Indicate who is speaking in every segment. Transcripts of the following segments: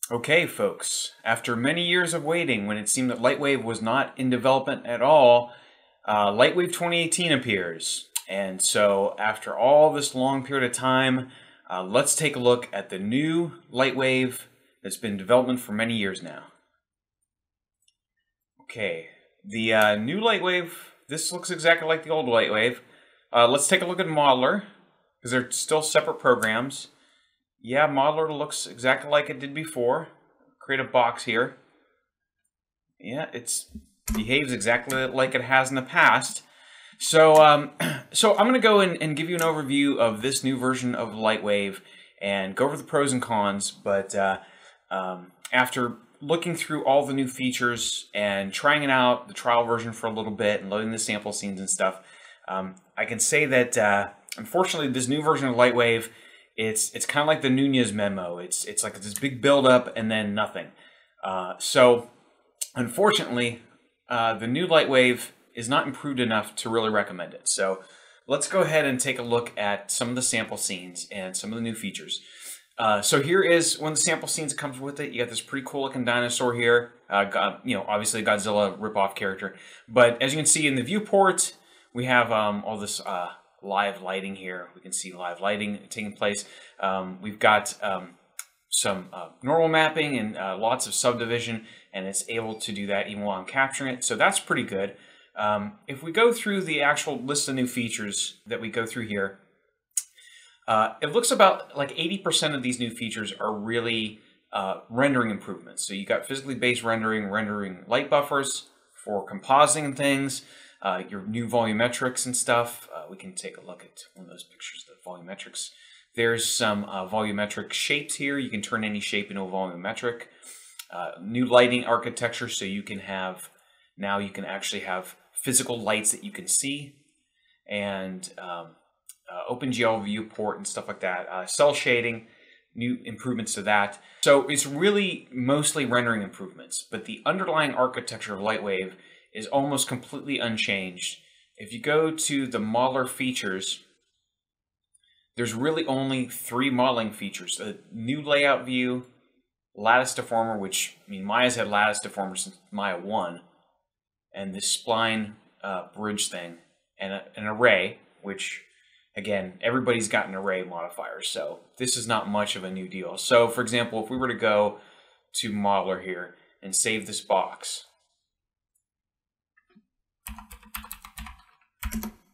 Speaker 1: Okay, folks, after many years of waiting, when it seemed that Lightwave was not in development at all, Lightwave 2018 appears. And so, after all this long period of time, let's take a look at the new Lightwave that's been in development for many years now. Okay, the new Lightwave, this looks exactly like the old Lightwave. Let's take a look at Modeler, because they're still separate programs. Yeah, Modeler looks exactly like it did before. Create a box here. Yeah, it behaves exactly like it has in the past. So, so I'm going to go and give you an overview of this new version of Lightwave and go over the pros and cons. But after looking through all the new features and trying it out, the trial version for a little bit and loading the sample scenes and stuff, I can say that unfortunately this new version of Lightwave, it's kind of like the Nunez memo. It's like this big buildup and then nothing. So unfortunately, the new Lightwave is not improved enough to really recommend it. So let's go ahead and take a look at some of the sample scenes and some of the new features. So here is one of the sample scenes that comes with it. You got this pretty cool looking dinosaur here. Obviously Godzilla ripoff character. But as you can see in the viewport, we have all this live lighting here. We can see live lighting taking place. We've got some normal mapping and lots of subdivision, and it's able to do that even while I'm capturing it. So that's pretty good. If we go through the actual list of new features that we go through here, it looks about like 80% of these new features are really rendering improvements. So you got physically based rendering light buffers for compositing and things, your new volumetrics and stuff. We can take a look at one of those pictures of the volumetrics. There's some volumetric shapes here. You can turn any shape into a volumetric. New lighting architecture, so you can have, now you can actually have physical lights that you can see, and OpenGL viewport and stuff like that. Cell shading, new improvements to that. So it's really mostly rendering improvements, but the underlying architecture of Lightwave is almost completely unchanged. If you go to the modeler features, there's really only 3 modeling features: a new layout view, lattice deformer, which, I mean, Maya's had lattice deformer since Maya 1, and this spline bridge thing, and an array, which, again, everybody's got an array modifier, so this is not much of a new deal. So, for example, if we were to go to Modeler here and save this box,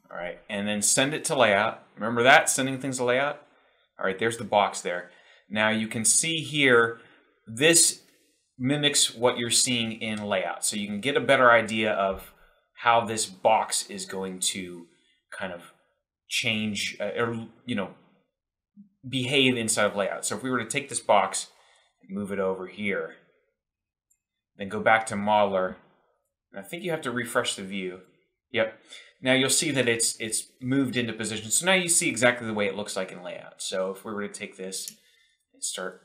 Speaker 1: all right, and then send it to layout. Remember that, sending things to layout? All right, there's the box there. Now you can see here, this mimics what you're seeing in layout. So you can get a better idea of how this box is going to kind of change or, you know, behave inside of layout. So if we were to take this box and move it over here, then go back to Modeler, and I think you have to refresh the view. Yep. Now you'll see that it's moved into position. So now you see exactly the way it looks like in layout. So if we were to take this and start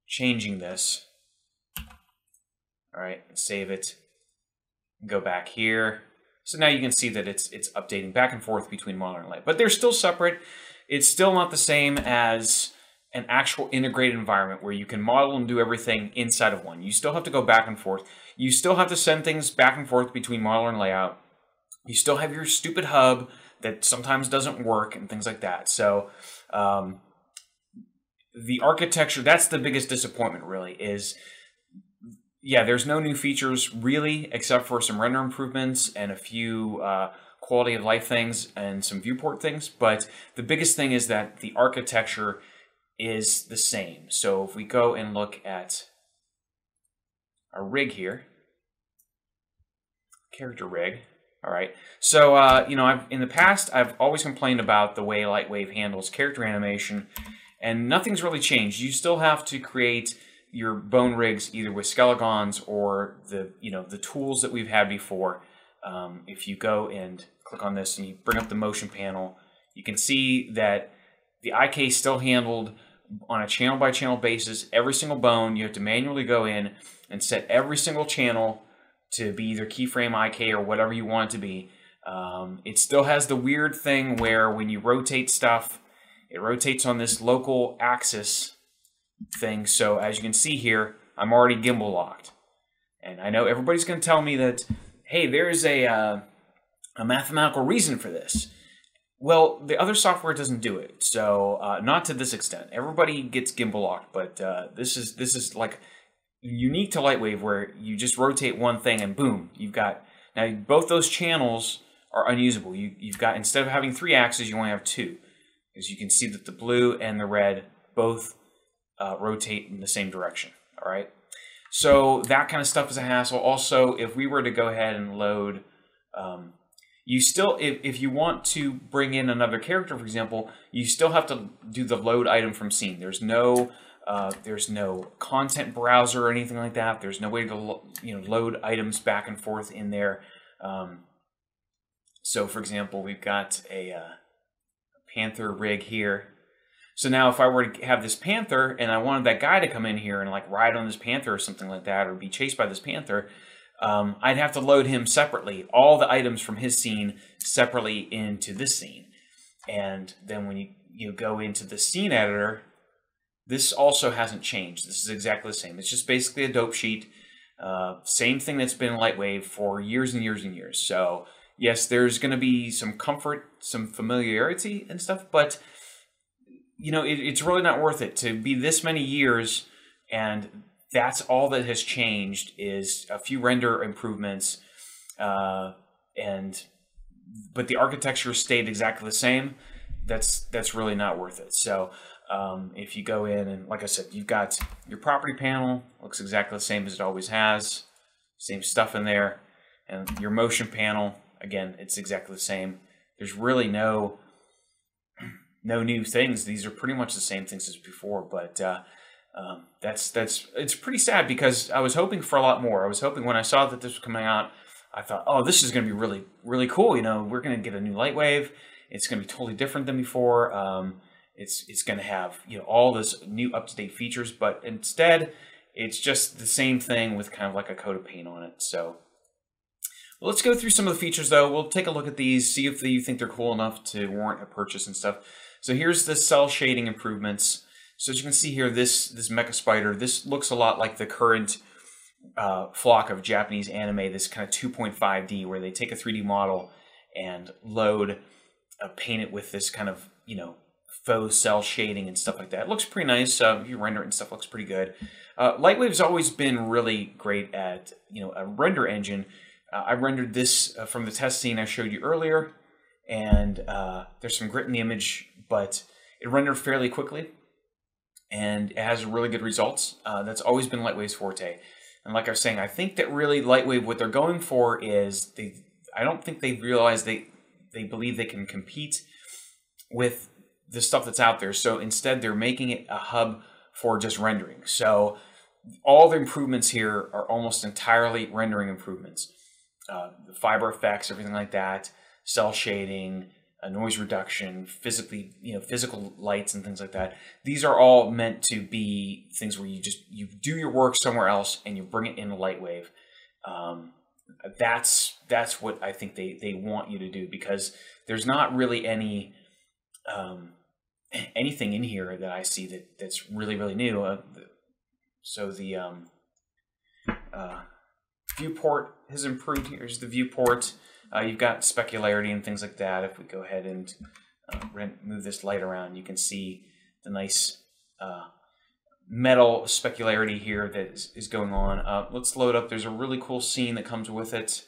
Speaker 1: changing this, all right, and save it, and go back here. So now you can see that it's updating back and forth between Modeler and Light. But they're still separate. It's still not the same as an actual integrated environment where you can model and do everything inside of one. You still have to go back and forth. You still have to send things back and forth between Modeler and layout. You still have your stupid hub that sometimes doesn't work and things like that. So the architecture, that's the biggest disappointment really, is, yeah, there's no new features really except for some render improvements and a few quality of life things and some viewport things. But the biggest thing is that the architecture is the same. So if we go and look at our rig here, character rig, all right. So, you know, in the past, I've always complained about the way Lightwave handles character animation, and nothing's really changed. You still have to create your bone rigs either with Skelegons or the tools that we've had before. If you go and click on this and you bring up the motion panel, you can see that the IK is still handled on a channel by channel basis. Every single bone, you have to manually go in and set every single channel to be either keyframe IK or whatever you want it to be. It still has the weird thing where when you rotate stuff, it rotates on this local axis thing. So as you can see here, I'm already gimbal locked. And I know everybody's going to tell me that, hey, there's a mathematical reason for this. Well, the other software doesn't do it, so not to this extent. Everybody gets gimbal locked, but this is like unique to Lightwave, where you just rotate one thing and boom, you've got, now both those channels are unusable. You've got, instead of having 3 axes, you only have 2, because you can see that the blue and the red both rotate in the same direction. All right, so that kind of stuff is a hassle. Also, if we were to go ahead and load, you still, if you want to bring in another character, for example, you still have to do the load item from scene. There's no content browser or anything like that. There's no way to load items back and forth in there. So, for example, we've got a Panther rig here. So now, if I were to have this Panther and I wanted that guy to come in here and like ride on this Panther or something like that, or be chased by this Panther, I'd have to load him separately, all the items from his scene separately into this scene. And then when you go into the scene editor, this also hasn't changed. This is exactly the same. It's just basically a dope sheet. Same thing that's been in Lightwave for years and years and years. So yes, there's going to be some comfort, some familiarity and stuff, but it's really not worth it to be this many years, and that's all that has changed is a few render improvements, but the architecture stayed exactly the same. That's really not worth it. So if you go in and, like I said, you've got your property panel, looks exactly the same as it always has, same stuff in there, and your motion panel, again, it's exactly the same. There's really no new things. These are pretty much the same things as before, but it's pretty sad, because I was hoping for a lot more. I was hoping, when I saw that this was coming out, I thought, oh, this is going to be really, really cool. We're going to get a new Lightwave. It's going to be totally different than before. It's going to have all this new up-to-date features, but instead it's just the same thing with kind of like a coat of paint on it. So let's go through some of the features, though. We'll take a look at these, see if you think they're cool enough to warrant a purchase and stuff. So here's the cell shading improvements. So as you can see here, this Mecha Spider, this looks a lot like the current flock of Japanese anime, this kind of 2.5D, where they take a 3D model and paint it with this kind of, faux cell shading and stuff like that. It looks pretty nice. If you render it and stuff, looks pretty good. Lightwave's always been really great at, a render engine. I rendered this from the test scene I showed you earlier, and there's some grit in the image, but it rendered fairly quickly, and it has really good results. That's always been Lightwave's forte. And like I was saying, I think that really Lightwave, what they're going for is, I don't think they realize they believe they can compete with the stuff that's out there. So instead, they're making it a hub for just rendering. So all the improvements here are almost entirely rendering improvements. The fiber effects, everything like that, cell shading, noise reduction, physical lights and things like that. These are all meant to be things where you do your work somewhere else and you bring it into Lightwave. That's what I think they want you to do, because there's not really anything in here that I see that's really, really new. So the viewport has improved. Here's the viewport. You've got specularity and things like that. If we go ahead and move this light around, you can see the nice metal specularity here that is going on. Let's load up. There's a really cool scene that comes with it.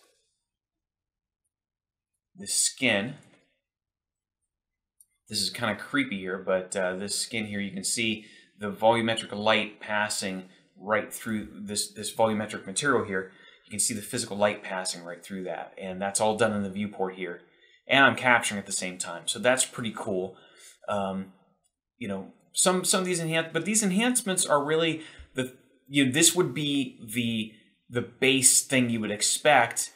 Speaker 1: The skin. This is kind of creepy here, but this skin here, you can see the volumetric light passing right through this volumetric material here. You can see the physical light passing right through that, and that's all done in the viewport here. And I'm capturing at the same time, so that's pretty cool. Some of these enhancements are really this would be the base thing you would expect.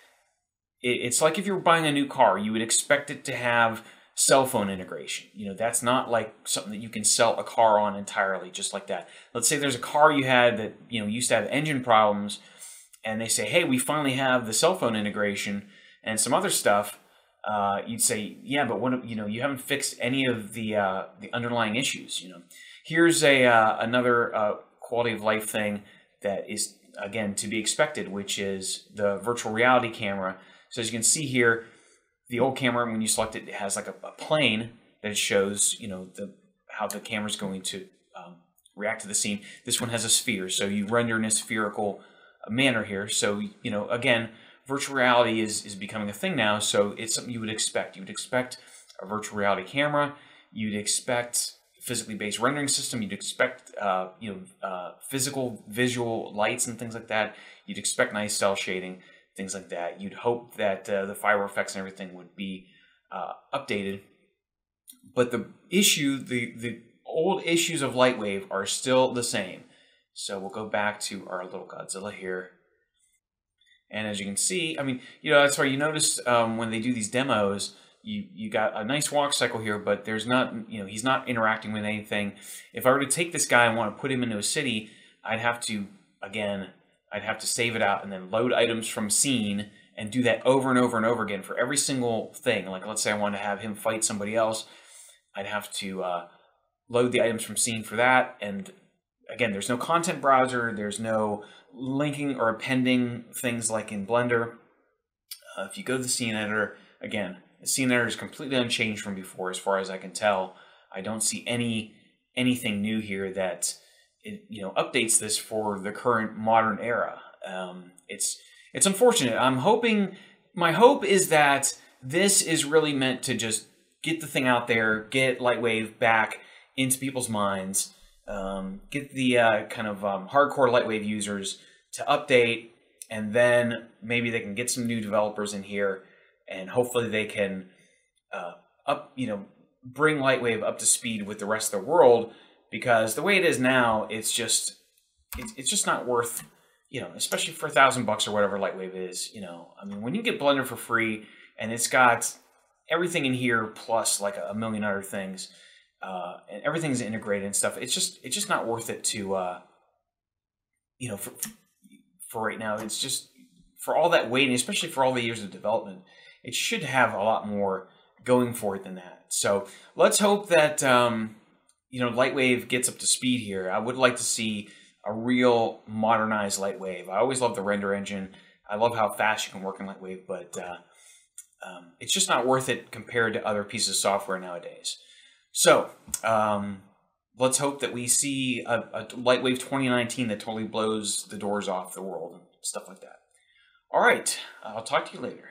Speaker 1: It's like if you were buying a new car, you would expect it to have cell phone integration. That's not like something that you can sell a car on entirely just like that. Let's say there's a car you had that used to have engine problems, and they say, hey, we finally have the cell phone integration and some other stuff. you'd say, yeah, but what, you haven't fixed any of the underlying issues. Here's another quality of life thing that is, again, to be expected, which is the virtual reality camera. So as you can see here, the old camera, when you select it, it has like a plane that shows, how the camera's going to react to the scene. This one has a sphere, so you render in a spherical manner here. So, again, virtual reality is becoming a thing now, so it's something you would expect. You would expect a virtual reality camera. You'd expect physically based rendering system. You'd expect, physical visual lights and things like that. You'd expect nice cell shading, things like that. You'd hope that the fire effects and everything would be updated. But the issue, the old issues of Lightwave are still the same. So we'll go back to our little Godzilla here. And as you can see, I mean, that's why you notice when they do these demos, you got a nice walk cycle here, but there's not, he's not interacting with anything. If I were to take this guy and want to put him into a city, I'd have to save it out and then load items from scene and do that over and over and over again for every single thing. Like, let's say I want to have him fight somebody else, I'd have to load the items from scene for that. And again, there's no content browser, there's no linking or appending things like in Blender. If you go to the scene editor, again, the scene editor is completely unchanged from before as far as I can tell. I don't see anything new here that updates this for the current modern era. It's unfortunate. My hope is that this is really meant to just get the thing out there, get Lightwave back into people's minds, get the hardcore Lightwave users to update, and then maybe they can get some new developers in here, and hopefully they can bring Lightwave up to speed with the rest of the world. Because the way it is now, it's just not worth, especially for $1,000 or whatever Lightwave is. I mean, when you get Blender for free and it's got everything in here plus like a million other things, and everything's integrated and stuff, it's just not worth it to, for right now. It's just, for all that waiting, especially for all the years of development, it should have a lot more going for it than that. So let's hope that, Lightwave gets up to speed here. I would like to see a real modernized Lightwave. I always love the render engine. I love how fast you can work in Lightwave, but it's just not worth it compared to other pieces of software nowadays. So let's hope that we see a Lightwave 2019 that totally blows the doors off the world and stuff like that. All right, I'll talk to you later.